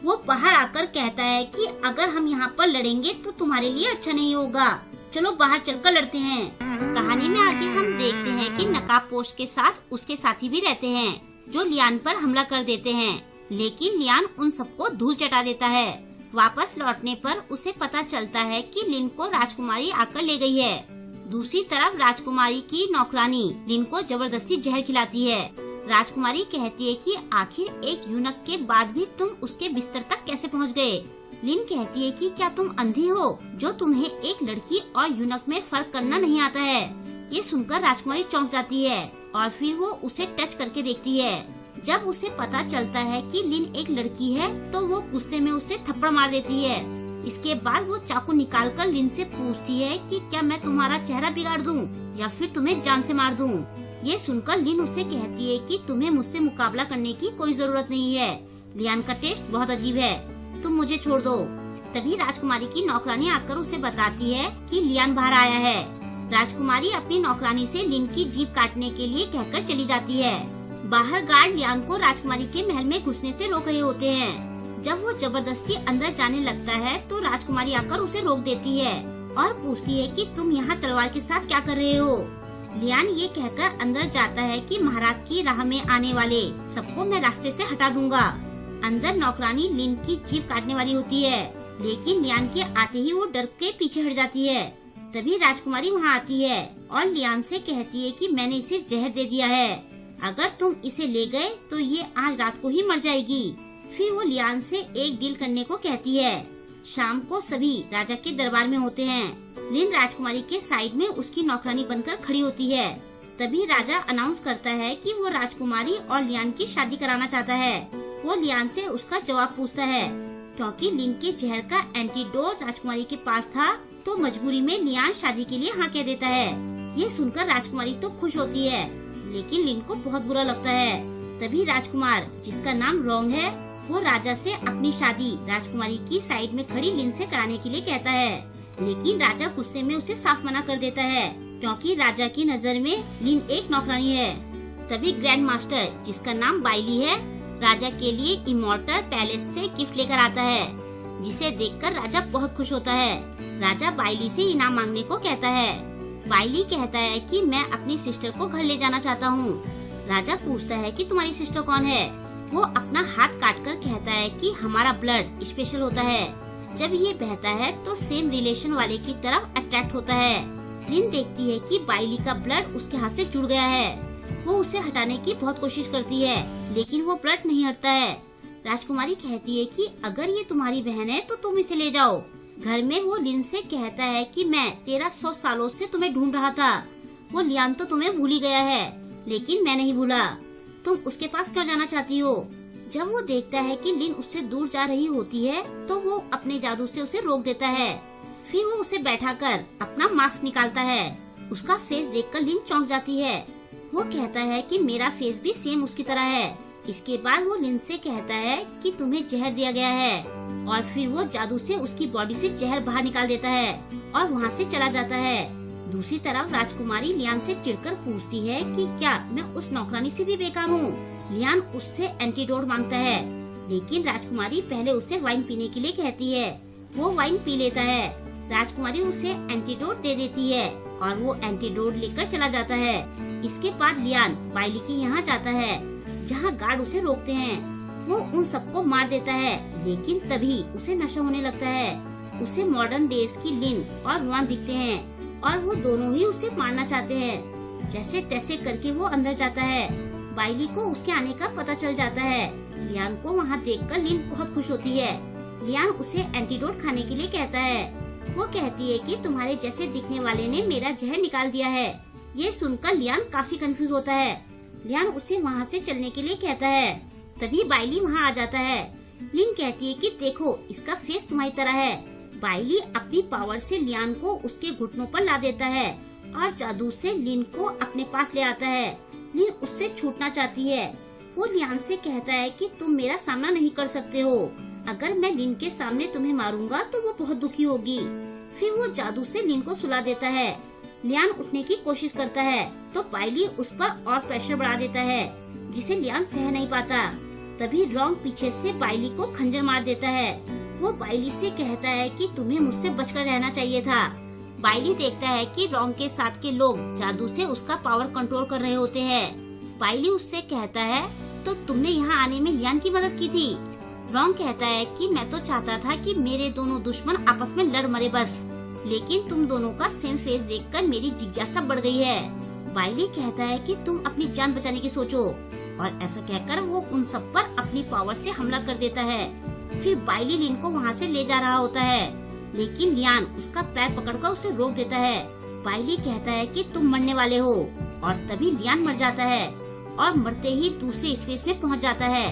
वो बाहर आकर कहता है कि अगर हम यहाँ पर लड़ेंगे तो तुम्हारे लिए अच्छा नहीं होगा, चलो बाहर चलकर लड़ते हैं। कहानी में आगे हम देखते हैं कि नकाबपोश के साथ उसके साथी भी रहते हैं, जो लियान पर हमला कर देते हैं, लेकिन लियान उन सबको धूल चटा देता है। वापस लौटने पर उसे पता चलता है कि लिन को राजकुमारी आकर ले गई है। दूसरी तरफ राजकुमारी की नौकरानी लिन को जबरदस्ती जहर खिलाती है। राजकुमारी कहती है कि आखिर एक यूनक के बाद भी तुम उसके बिस्तर तक कैसे पहुंच गए। लिन कहती है कि क्या तुम अंधी हो जो तुम्हें एक लड़की और यूनक में फर्क करना नहीं आता है। ये सुनकर राजकुमारी चौंक जाती है और फिर वो उसे टच करके देखती है। जब उसे पता चलता है कि लिन एक लड़की है तो वो गुस्से में उसे थप्पड़ मार देती है। इसके बाद वो चाकू निकालकर लिन से पूछती है कि क्या मैं तुम्हारा चेहरा बिगाड़ दूं या फिर तुम्हें जान से मार दूं। ये सुनकर लिन उसे कहती है कि तुम्हें मुझसे मुकाबला करने की कोई जरूरत नहीं है, लियान का टेस्ट बहुत अजीब है, तुम मुझे छोड़ दो। तभी राजकुमारी की नौकरानी आकर उसे बताती है कि लियान बाहर आया है। राजकुमारी अपनी नौकरानी से लिन की जीभ काटने के लिए कहकर चली जाती है। बाहर गार्ड लियान को राजकुमारी के महल में घुसने से रोक रहे होते हैं। जब वो जबरदस्ती अंदर जाने लगता है तो राजकुमारी आकर उसे रोक देती है और पूछती है कि तुम यहाँ तलवार के साथ क्या कर रहे हो। लियान ये कहकर अंदर जाता है कि महाराज की राह में आने वाले सबको मैं रास्ते से हटा दूंगा। अंदर नौकरानी लिन की जीभ काटने वाली होती है, लेकिन लियान के आते ही वो डर के पीछे हट जाती है। तभी राजकुमारी वहाँ आती है और लियान से कहती है कि मैंने इसे जहर दे दिया है, अगर तुम इसे ले गए तो ये आज रात को ही मर जाएगी। फिर वो लियान से एक डील करने को कहती है। शाम को सभी राजा के दरबार में होते हैं। लिन राजकुमारी के साइड में उसकी नौकरानी बनकर खड़ी होती है। तभी राजा अनाउंस करता है कि वो राजकुमारी और लियान की शादी कराना चाहता है। वो लियान से उसका जवाब पूछता है। क्योंकि लिन के जहर का एंटीडोट राजकुमारी के पास था तो मजबूरी में लियान शादी के लिए हाँ कह देता है। ये सुनकर राजकुमारी तो खुश होती है, लेकिन लिन को बहुत बुरा लगता है। तभी राजकुमार, जिसका नाम रोंग है, वो राजा से अपनी शादी राजकुमारी की साइड में खड़ी लिन से कराने के लिए कहता है, लेकिन राजा गुस्से में उसे साफ मना कर देता है, क्योंकि राजा की नजर में लिन एक नौकरानी है। तभी ग्रैंड मास्टर, जिसका नाम बाइली है, राजा के लिए इमोर्टल पैलेस से गिफ्ट लेकर आता है, जिसे देखकर राजा बहुत खुश होता है। राजा बाइली से इनाम मांगने को कहता है। बाइली कहता है कि मैं अपनी सिस्टर को घर ले जाना चाहता हूँ। राजा पूछता है कि तुम्हारी सिस्टर कौन है। वो अपना हाथ काटकर कहता है कि हमारा ब्लड स्पेशल होता है, जब ये बहता है तो सेम रिलेशन वाले की तरफ अट्रैक्ट होता है। लिन देखती है कि बाइली का ब्लड उसके हाथ से जुड़ गया है। वो उसे हटाने की बहुत कोशिश करती है, लेकिन वो ब्लड नहीं हटता है। राजकुमारी कहती है कि अगर ये तुम्हारी बहन है तो तुम इसे ले जाओ। घर में वो लिन से कहता है कि मैं 1300 सालों से तुम्हें ढूंढ रहा था। वो लियान तो तुम्हें भूल ही गया है, लेकिन मैं नहीं भूला। तुम उसके पास क्यों जाना चाहती हो? जब वो देखता है कि लिन उससे दूर जा रही होती है तो वो अपने जादू से उसे रोक देता है। फिर वो उसे बैठाकर अपना मास्क निकालता है। उसका फेस देखकर लिन चौंक जाती है। वो कहता है कि मेरा फेस भी सेम उसकी तरह है। इसके बाद वो लिन से कहता है कि तुम्हें जहर दिया गया है, और फिर वो जादू से उसकी बॉडी से जहर बाहर निकाल देता है और वहाँ से चला जाता है। दूसरी तरफ राजकुमारी लियान से चिढ़कर पूछती है कि क्या मैं उस नौकरानी से भी बेकार हूँ? लियान उससे एंटीडोट मांगता है, लेकिन राजकुमारी पहले उसे वाइन पीने के लिए कहती है। वो वाइन पी लेता है। राजकुमारी उसे एंटीडोट दे देती है और वो एंटीडोट लेकर चला जाता है। इसके बाद लियान बाइली के यहाँ जाता है, जहाँ गार्ड उसे रोकते हैं। वो उन सबको मार देता है, लेकिन तभी उसे नशा होने लगता है। उसे मॉडर्न डेज की लिन और रुआन दिखते हैं और वो दोनों ही उसे मारना चाहते हैं। जैसे तैसे करके वो अंदर जाता है। बाइली को उसके आने का पता चल जाता है। लियान को वहाँ देखकर लिन बहुत खुश होती है। लियान उसे एंटीडोट खाने के लिए कहता है। वो कहती है कि तुम्हारे जैसे दिखने वाले ने मेरा जहर निकाल दिया है। ये सुनकर लियान काफी कंफ्यूज होता है। लियान उसे वहाँ से चलने के लिए कहता है। तभी बाइली वहाँ आ जाता है। लिन कहती है कि देखो, इसका फेस तुम्हारी तरह है। बाइली अपनी पावर से लियान को उसके घुटनों पर ला देता है और जादू से लिन को अपने पास ले आता है। लिन उससे छूटना चाहती है। वो लियान से कहता है कि तुम मेरा सामना नहीं कर सकते हो। अगर मैं लिन के सामने तुम्हें मारूंगा तो वो बहुत दुखी होगी। फिर वो जादू से लिन को सुला देता है। लियान उठने की कोशिश करता है तो बाइली उस पर और प्रेशर बढ़ा देता है, जिसे लियान सह नहीं पाता। तभी रॉन्ग पीछे से बाइली को खंजर मार देता है। वो बाइली से कहता है कि तुम्हें मुझसे बचकर रहना चाहिए था। बाइली देखता है कि रॉन्ग के साथ के लोग जादू से उसका पावर कंट्रोल कर रहे होते हैं। बाइली उससे कहता है, तो तुमने यहाँ आने में लियान की मदद की थी? रॉन्ग कहता है कि मैं तो चाहता था कि मेरे दोनों दुश्मन आपस में लड़ मरे बस, लेकिन तुम दोनों का सेम फेस देखकर मेरी जिज्ञासा बढ़ गई है। बाइली कहता है कि तुम अपनी जान बचाने की सोचो, और ऐसा कहकर वो उन सब पर अपनी पावर से हमला कर देता है। फिर बाइली लिन को वहाँ से ले जा रहा होता है, लेकिन लियान उसका पैर पकड़कर उसे रोक देता है। बाइली कहता है कि तुम मरने वाले हो, और तभी लियान मर जाता है और मरते ही दूसरे स्पेस में पहुँच जाता है,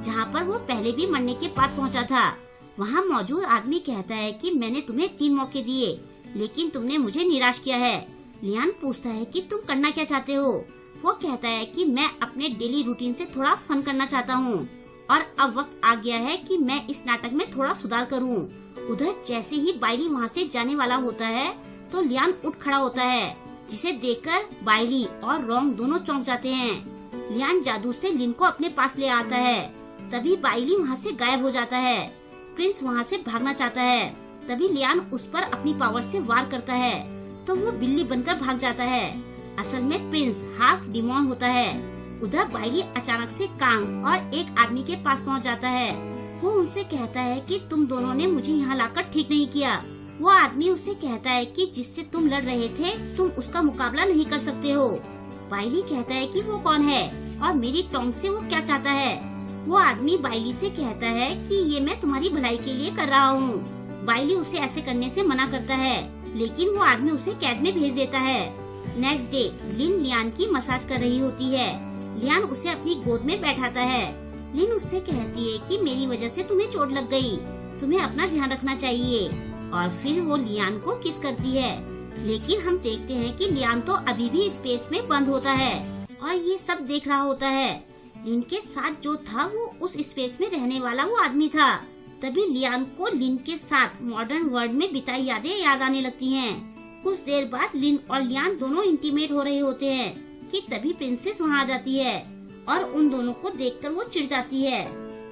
जहाँ पर वो पहले भी मरने के बाद पहुँचा था। वहाँ मौजूद आदमी कहता है कि मैंने तुम्हें 3 मौके दिए, लेकिन तुमने मुझे निराश किया है। लियान पूछता है कि तुम करना क्या चाहते हो? वो कहता है कि मैं अपने डेली रूटीन से थोड़ा फन करना चाहता हूँ, और अब वक्त आ गया है कि मैं इस नाटक में थोड़ा सुधार करूँ। उधर जैसे ही बाइली वहाँ से जाने वाला होता है तो लियान उठ खड़ा होता है, जिसे देखकर बाइली और रॉन्ग दोनों चौंक जाते हैं। लियान जादू से लिन को अपने पास ले आता है। तभी बाइली वहाँ से गायब हो जाता है। प्रिंस वहाँ से भागना चाहता है। तभी लियान उस पर अपनी पावर से वार करता है तो वो बिल्ली बनकर भाग जाता है। असल में प्रिंस हाफ डिमॉन होता है। उधर बाइली अचानक से कांग और एक आदमी के पास पहुँच जाता है। वो उनसे कहता है कि तुम दोनों ने मुझे यहाँ लाकर ठीक नहीं किया। वो आदमी उसे कहता है कि जिससे तुम लड़ रहे थे तुम उसका मुकाबला नहीं कर सकते हो। बाइली कहता है कि वो कौन है और मेरी टोंग से वो क्या चाहता है। वो आदमी बाइली से कहता है कि ये मैं तुम्हारी भलाई के लिए कर रहा हूँ। बाइली उसे ऐसे करने से मना करता है, लेकिन वो आदमी उसे कैद में भेज देता है। नेक्स्ट डे लिन लियान की मसाज कर रही होती है। लियान उसे अपनी गोद में बैठाता है। लिन उससे कहती है कि मेरी वजह से तुम्हें चोट लग गई, तुम्हें अपना ध्यान रखना चाहिए, और फिर वो लियान को किस करती है। लेकिन हम देखते हैं कि लियान तो अभी भी स्पेस में बंद होता है और ये सब देख रहा होता है। लिन के साथ जो था वो उस स्पेस में रहने वाला वो आदमी था। तभी लियान को लिन के साथ मॉडर्न वर्ल्ड में बिताई यादें याद आने लगती हैं। कुछ देर बाद लिन और लियान दोनों इंटीमेट हो रहे होते हैं कि तभी प्रिंसेस वहाँ आ जाती है और उन दोनों को देखकर वो चिढ़ जाती है।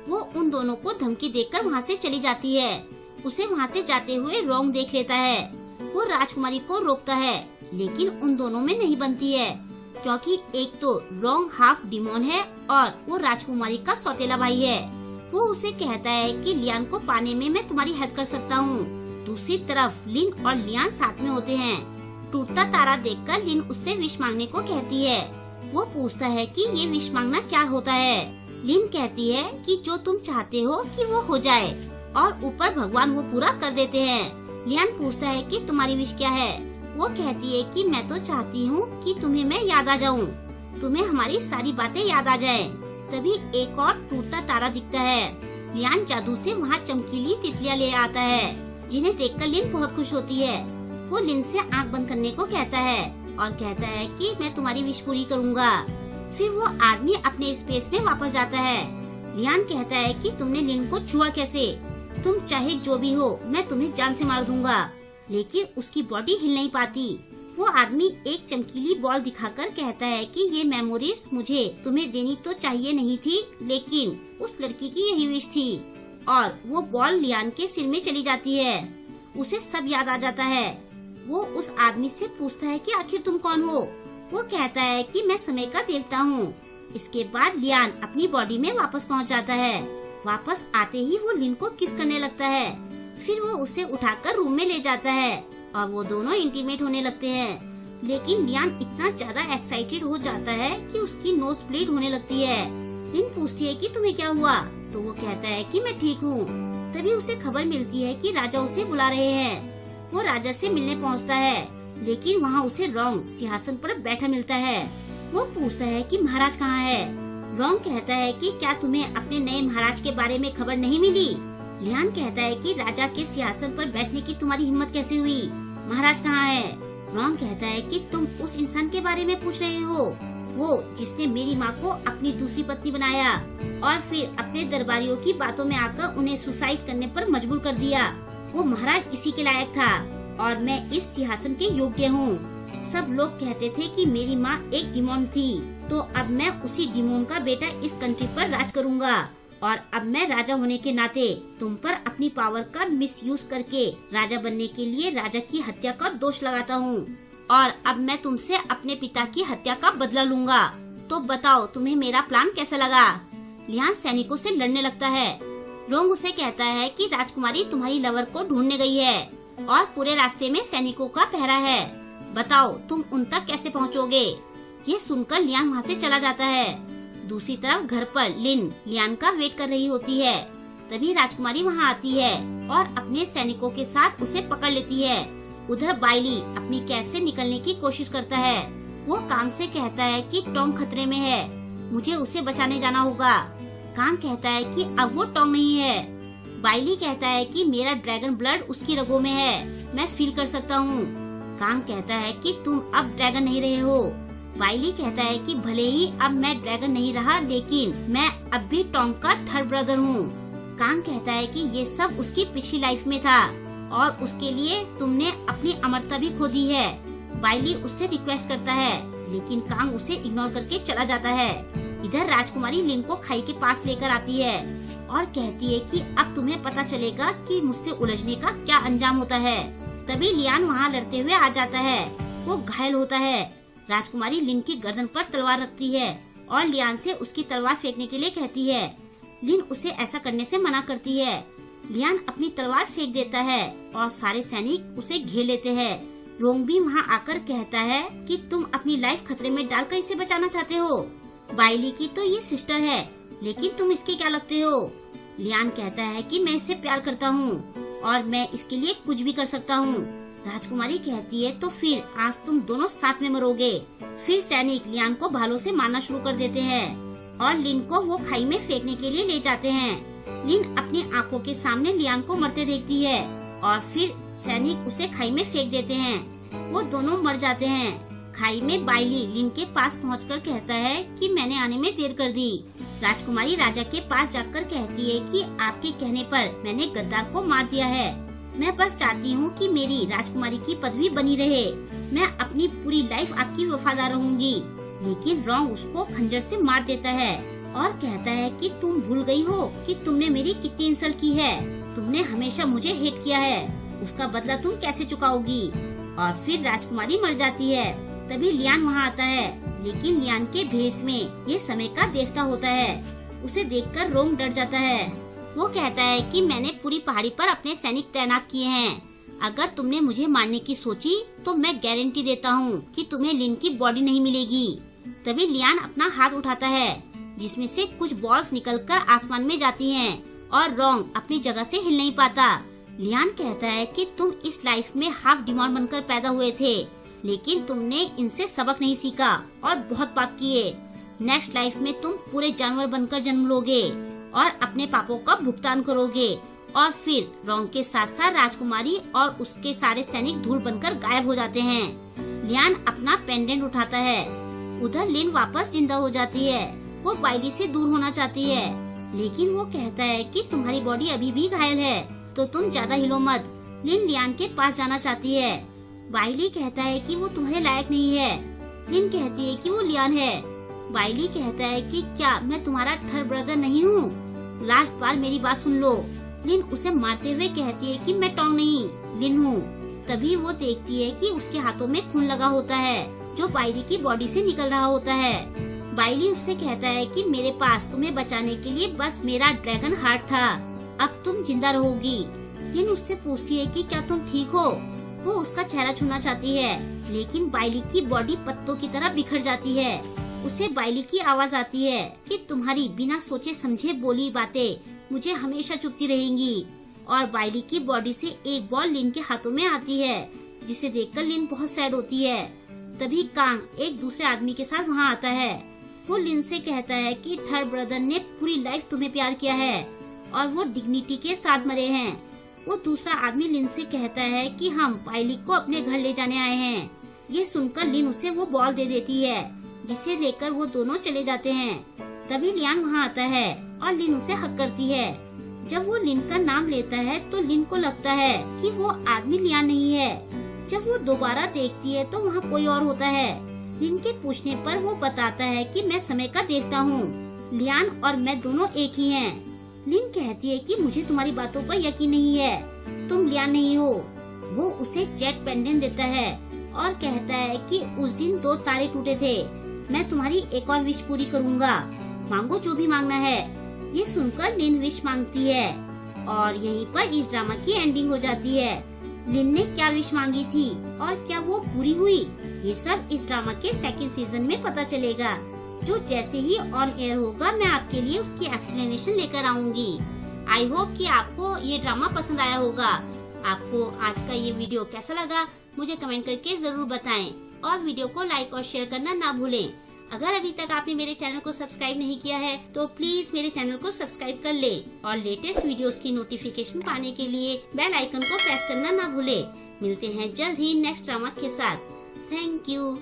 वो उन दोनों को धमकी देकर वहाँ से चली जाती है। उसे वहाँ से जाते हुए रॉन्ग देख लेता है। वो राजकुमारी को रोकता है, लेकिन उन दोनों में नहीं बनती है, क्योंकि एक तो रॉन्ग हाफ डिमोन है और वो राजकुमारी का सौतेला भाई है। वो उसे कहता है कि लियान को पाने में मैं तुम्हारी हेल्प कर सकता हूँ। दूसरी तरफ लिन और लियान साथ में होते हैं। टूटता तारा देखकर लिन उससे विश मांगने को कहती है। वो पूछता है कि ये विश मांगना क्या होता है। लिन कहती है कि जो तुम चाहते हो कि वो हो जाए, और ऊपर भगवान वो पूरा कर देते हैं। लियान पूछता है कि तुम्हारी विश क्या है। वो कहती है कि मैं तो चाहती हूँ कि तुम्हें मैं याद आ जाऊँ, तुम्हें हमारी सारी बातें याद आ जाएं। तभी एक और टूटता तारा दिखता है। लियान जादू से वहाँ चमकीली तितलियाँ ले आता है, जिन्हें देखकर लिन बहुत खुश होती है। वो लिन से आंख बंद करने को कहता है और कहता है कि मैं तुम्हारी विश पूरी करूँगा। फिर वो आदमी अपने स्पेस में वापस जाता है। लियान कहता है कि तुमने लिन को छुआ कैसे? तुम चाहे जो भी हो, मैं तुम्हें जान से मार दूंगा। लेकिन उसकी बॉडी हिल नहीं पाती। वो आदमी एक चमकीली बॉल दिखाकर कहता है कि ये मेमोरीज मुझे तुम्हें देनी तो चाहिए नहीं थी, लेकिन उस लड़की की यही विश थी। और वो बॉल लियान के सिर में चली जाती है। उसे सब याद आ जाता है। वो उस आदमी से पूछता है कि आखिर तुम कौन हो? वो कहता है कि मैं समय का देवता हूँ। इसके बाद लियान अपनी बॉडी में वापस पहुँच जाता है। वापस आते ही वो लिन को किस करने लगता है। फिर वो उसे उठाकर रूम में ले जाता है और वो दोनों इंटीमेट होने लगते हैं। लेकिन लियान इतना ज्यादा एक्साइटेड हो जाता है कि उसकी नोज ब्लीड होने लगती है। लिन पूछती है कि तुम्हें क्या हुआ? तो वो कहता है कि मैं ठीक हूँ। तभी उसे खबर मिलती है कि राजा उसे बुला रहे हैं। वो राजा से मिलने पहुँचता है, लेकिन वहाँ उसे रॉन्ग सिंहासन पर बैठा मिलता है। वो पूछता है कि महाराज कहाँ है? रॉन्ग कहता है कि क्या तुम्हें अपने नए महाराज के बारे में खबर नहीं मिली? लियान कहता है कि राजा के सिंहासन पर बैठने की तुम्हारी हिम्मत कैसे हुई? महाराज कहाँ है? रॉन्ग कहता है कि तुम उस इंसान के बारे में पूछ रहे हो, वो जिसने मेरी माँ को अपनी दूसरी पत्नी बनाया और फिर अपने दरबारियों की बातों में आकर उन्हें सुसाइड करने पर मजबूर कर दिया। वो महाराज इसी के लायक था और मैं इस सिंहासन के योग्य हूँ। सब लोग कहते थे कि मेरी माँ एक डिमोन थी, तो अब मैं उसी डिमोन का बेटा इस कंट्री पर राज करूँगा। और अब मैं राजा होने के नाते तुम पर अपनी पावर का मिसयूज करके राजा बनने के लिए राजा की हत्या का दोष लगाता हूँ। और अब मैं तुमसे अपने पिता की हत्या का बदला लूंगा। तो बताओ तुम्हें मेरा प्लान कैसा लगा? लियान सैनिकों से लड़ने लगता है। रोंग उसे कहता है कि राजकुमारी तुम्हारी लवर को ढूंढने गई है और पूरे रास्ते में सैनिकों का पहरा है। बताओ तुम उन तक कैसे पहुँचोगे? ये सुनकर लियान वहाँ से चला जाता है। दूसरी तरफ घर पर लिन लियान का वेट कर रही होती है। तभी राजकुमारी वहाँ आती है और अपने सैनिकों के साथ उसे पकड़ लेती है। उधर बाइली अपनी कैद से निकलने की कोशिश करता है। वो कांग से कहता है कि टोंग खतरे में है, मुझे उसे बचाने जाना होगा। कांग कहता है कि अब वो टोंग नहीं है। बाइली कहता है कि मेरा ड्रैगन ब्लड उसकी रगों में है, मैं फील कर सकता हूँ। कांग कहता है कि तुम अब ड्रैगन नहीं रहे हो। बाइली कहता है कि भले ही अब मैं ड्रैगन नहीं रहा, लेकिन मैं अब भी टोंग का थर्ड ब्रदर हूँ। कांग कहता है कि ये सब उसकी पिछली लाइफ में था और उसके लिए तुमने अपनी अमरता भी खो दी है। बाइली उससे रिक्वेस्ट करता है, लेकिन कांग उसे इग्नोर करके चला जाता है। इधर राजकुमारी लिन को खाई के पास लेकर आती है और कहती है कि अब तुम्हें पता चलेगा कि मुझसे उलझने का क्या अंजाम होता है। तभी लियान वहाँ लड़ते हुए आ जाता है। वो घायल होता है। राजकुमारी लिन की गर्दन पर तलवार रखती है और लियान से उसकी तलवार फेंकने के लिए कहती है। लिन उसे ऐसा करने से मना करती है। लियान अपनी तलवार फेंक देता है और सारे सैनिक उसे घेर लेते हैं। रोंग भी वहाँ आकर कहता है कि तुम अपनी लाइफ खतरे में डालकर इसे बचाना चाहते हो। बाइली की तो ये सिस्टर है, लेकिन तुम इसके क्या लगते हो? लियान कहता है कि मैं इसे प्यार करता हूँ और मैं इसके लिए कुछ भी कर सकता हूँ। राजकुमारी कहती है तो फिर आज तुम दोनों साथ में मरोगे। फिर सैनिक लियान को भालों से मारना शुरू कर देते हैं और लिन को वो खाई में फेंकने के लिए ले जाते हैं। लिन अपनी आंखों के सामने लियान को मरते देखती है और फिर सैनिक उसे खाई में फेंक देते हैं। वो दोनों मर जाते हैं। खाई में बाइली लिन के पास पहुंचकर कहता है कि मैंने आने में देर कर दी। राजकुमारी राजा के पास जाकर कहती है कि आपके कहने पर मैंने गद्दार को मार दिया है। मैं बस चाहती हूँ कि मेरी राजकुमारी की पदवी बनी रहे। मैं अपनी पूरी लाइफ आपकी वफादार रहूंगी। लेकिन रॉन्ग उसको खंजर से मार देता है और कहता है कि तुम भूल गई हो कि तुमने मेरी कितनी इंसल्ट की है। तुमने हमेशा मुझे हेट किया है, उसका बदला तुम कैसे चुकाओगी? और फिर राजकुमारी मर जाती है। तभी लियान वहाँ आता है, लेकिन लियान के भेष में ये समय का देवता होता है। उसे देखकर रोंग डर जाता है। वो कहता है कि मैंने पूरी पहाड़ी पर अपने सैनिक तैनात किए हैं। अगर तुमने मुझे मारने की सोची तो मैं गारंटी देता हूँ कि तुम्हें लिन की बॉडी नहीं मिलेगी। तभी लियान अपना हाथ उठाता है जिसमें से कुछ बॉल्स निकलकर आसमान में जाती हैं और रोंग अपनी जगह से हिल नहीं पाता। लियान कहता है कि तुम इस लाइफ में हाफ डिमॉन बनकर पैदा हुए थे, लेकिन तुमने इनसे सबक नहीं सीखा और बहुत पाप किए। नेक्स्ट लाइफ में तुम पूरे जानवर बनकर जन्म लोगे और अपने पापों का भुगतान करोगे और फिर रोंग के साथ साथ राजकुमारी और उसके सारे सैनिक धूल बनकर गायब हो जाते हैं। लियान अपना पेंडेंट उठाता है। उधर लिन वापस जिंदा हो जाती है। वो बाइली से दूर होना चाहती है, लेकिन वो कहता है कि तुम्हारी बॉडी अभी भी घायल है तो तुम ज्यादा हिलो मत। लिन लियान के पास जाना चाहती है। बाइली कहता है कि वो तुम्हारे लायक नहीं है। लिन कहती है कि वो लियान है। बाइली कहता है कि क्या मैं तुम्हारा थर्ड ब्रदर नहीं हूँ? लास्ट बार मेरी बात सुन लो। लिन उसे मारते हुए कहती है कि मैं टोंग नहीं लिन हूँ। तभी वो देखती है कि उसके हाथों में खून लगा होता है जो बाइली की बॉडी से निकल रहा होता है। बाइली उससे कहता है कि मेरे पास तुम्हें बचाने के लिए बस मेरा ड्रैगन हार्ट था, अब तुम जिंदा रहोगी। लिन उससे पूछती है कि क्या तुम ठीक हो? वो उसका चेहरा छूना चाहती है, लेकिन बाइली की बॉडी पत्तों की तरह बिखर जाती है। उसे बाइली की आवाज आती है कि तुम्हारी बिना सोचे समझे बोली बातें मुझे हमेशा चुभती रहेंगी। और बाइली की बॉडी से एक बॉल लिन के हाथों में आती है, जिसे देखकर लिन बहुत सैड होती है। तभी कांग एक दूसरे आदमी के साथ वहाँ आता है। वो लिन से कहता है कि थर्ड ब्रदर ने पूरी लाइफ तुम्हें प्यार किया है और वो डिग्निटी के साथ मरे हैं। वो दूसरा आदमी लिन से कहता है कि हम बाइली को अपने घर ले जाने आए हैं। ये सुनकर लिन उसे वो बॉल दे देती है, जिसे लेकर वो दोनों चले जाते हैं। तभी लियान वहाँ आता है और लिन उसे हक करती है। जब वो लिन का नाम लेता है तो लिन को लगता है कि वो आदमी लियान नहीं है। जब वो दोबारा देखती है तो वहाँ कोई और होता है। लिन के पूछने पर वो बताता है कि मैं समय का देवता हूँ। लियान और मैं दोनों एक ही हैं। लिन कहती है कि मुझे तुम्हारी बातों पर यकीन नहीं है, तुम लियान नहीं हो। वो उसे जेट पेंडेंट देता है और कहता है कि उस दिन 2 तारे टूटे थे, मैं तुम्हारी एक और विश पूरी करूँगा, मांगो जो भी मांगना है। ये सुनकर लिन विश मांगती है और यहीं पर इस ड्रामा की एंडिंग हो जाती है। लिन ने क्या विश मांगी थी और क्या वो पूरी हुई, ये सब इस ड्रामा के सेकंड सीजन में पता चलेगा, जो जैसे ही ऑन एयर होगा मैं आपके लिए उसकी एक्सप्लेनेशन लेकर आऊंगी। आई होप कि आपको ये ड्रामा पसंद आया होगा। आपको आज का ये वीडियो कैसा लगा मुझे कमेंट करके जरूर बताएं और वीडियो को लाइक और शेयर करना ना भूलें। अगर अभी तक आपने मेरे चैनल को सब्सक्राइब नहीं किया है तो प्लीज मेरे चैनल को सब्सक्राइब कर ले और लेटेस्ट वीडियोस की नोटिफिकेशन पाने के लिए बेल आइकन को प्रेस करना ना भूले। मिलते हैं जल्द ही नेक्स्ट ड्रामा के साथ। Thank you.